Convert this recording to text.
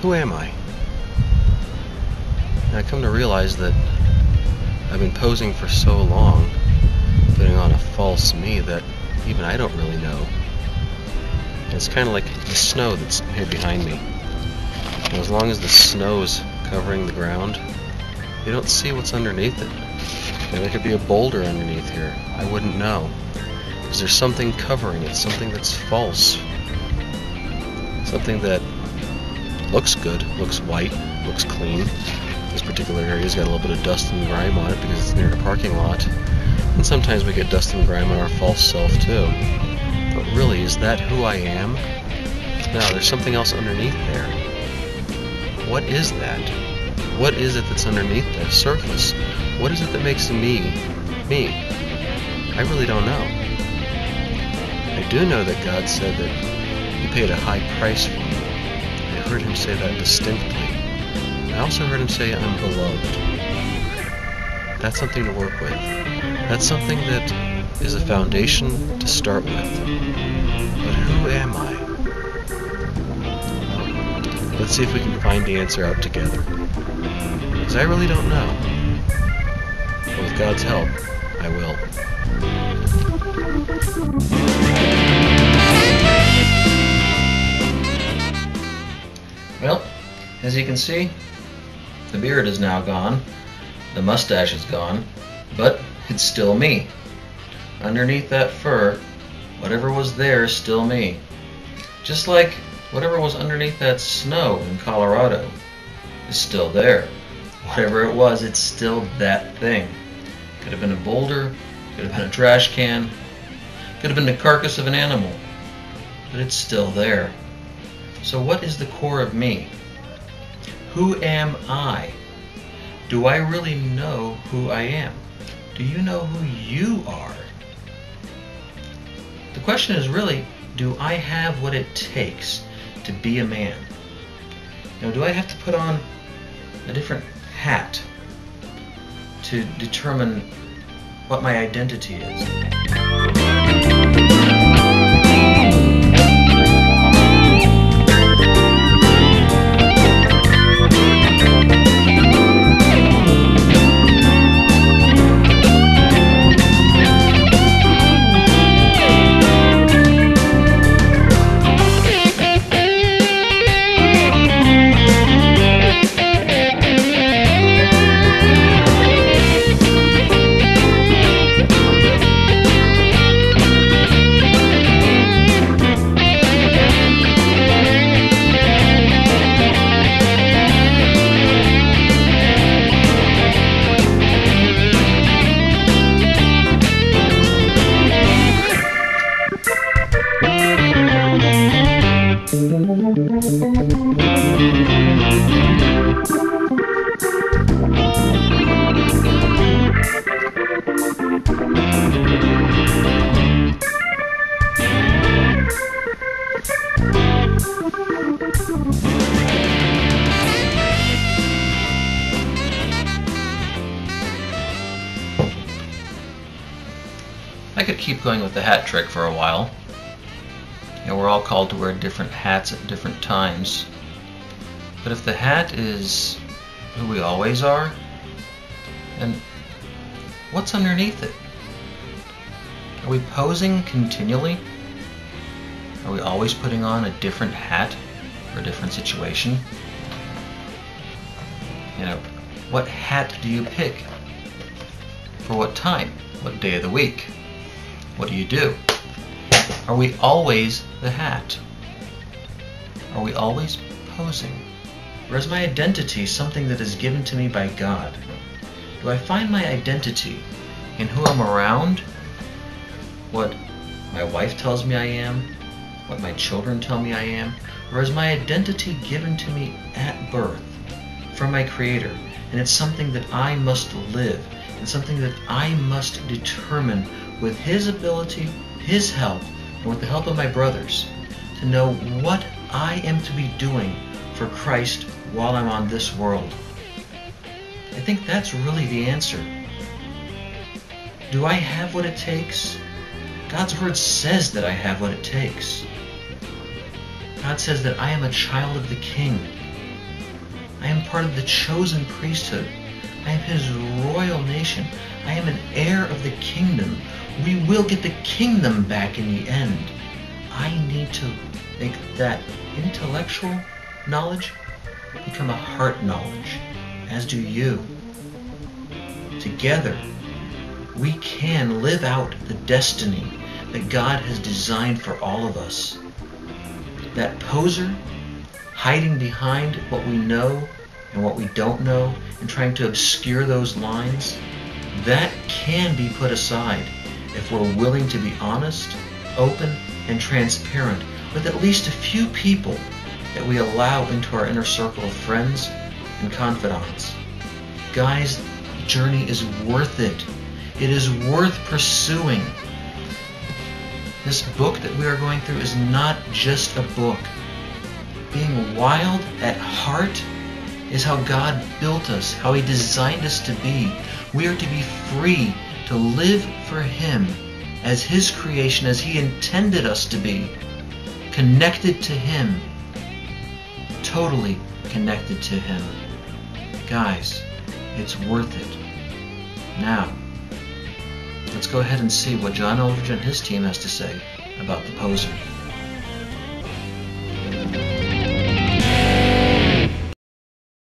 Who am I? And I come to realize that I've been posing for so long, putting on a false me that even I don't really know. And it's kind of like the snow that's here behind me. And as long as the snow's covering the ground, you don't see what's underneath it. And there could be a boulder underneath here. I wouldn't know. Because there's something covering it, something that's false. Something that looks good, looks white, looks clean. This particular area's got a little bit of dust and grime on it because it's near the parking lot. And sometimes we get dust and grime on our false self too. But really, is that who I am? No, there's something else underneath there. What is that? What is it that's underneath the surface? What is it that makes me, me? I really don't know. I do know that God said that He paid a high price for me. I heard Him say that distinctly. I also heard Him say, I'm beloved. That's something to work with. That's something that is a foundation to start with. But who am I? Well, let's see if we can find the answer out together. Because I really don't know. But with God's help, I will. Well, as you can see, the beard is now gone, the mustache is gone, but it's still me. Underneath that fur, whatever was there is still me. Just like whatever was underneath that snow in Colorado is still there. Whatever it was, it's still that thing. Could have been a boulder, could have been a trash can, could have been the carcass of an animal, but it's still there. So what is the core of me? Who am I? Do I really know who I am? Do you know who you are? The question is really, do I have what it takes to be a man? Now, do I have to put on a different hat to determine what my identity is? I could keep going with the hat trick for a while. You know, we're all called to wear different hats at different times. But if the hat is who we always are, then what's underneath it? Are we posing continually? Are we always putting on a different hat for a different situation? You know, what hat do you pick? For what time? What day of the week? What do you do? Are we always the hat? Are we always posing? Or is my identity something that is given to me by God? Do I find my identity in who I'm around? What my wife tells me I am? What my children tell me I am? Or is my identity given to me at birth from my Creator? And it's something that I must live. It's something that I must determine with His ability, His help, and with the help of my brothers, to know what I am to be doing for Christ while I'm on this world. I think that's really the answer. Do I have what it takes? God's Word says that I have what it takes. God says that I am a child of the King. I am part of the chosen priesthood. I am his royal nation. I am an heir of the kingdom. We will get the kingdom back in the end. I need to make that intellectual knowledge become a heart knowledge, as do you. Together, we can live out the destiny that God has designed for all of us. That poser, hiding behind what we know and what we don't know and trying to obscure those lines, that can be put aside if we're willing to be honest, open, and transparent with at least a few people that we allow into our inner circle of friends and confidants. Guys, the journey is worth it. It is worth pursuing. This book that we are going through is not just a book. Being wild at heart is how God built us, how he designed us to be. We are to be free to live for him as his creation, as he intended us to be. Connected to him. Totally connected to him. Guys, it's worth it. Now, let's go ahead and see what John Eldredge and his team has to say about the poser.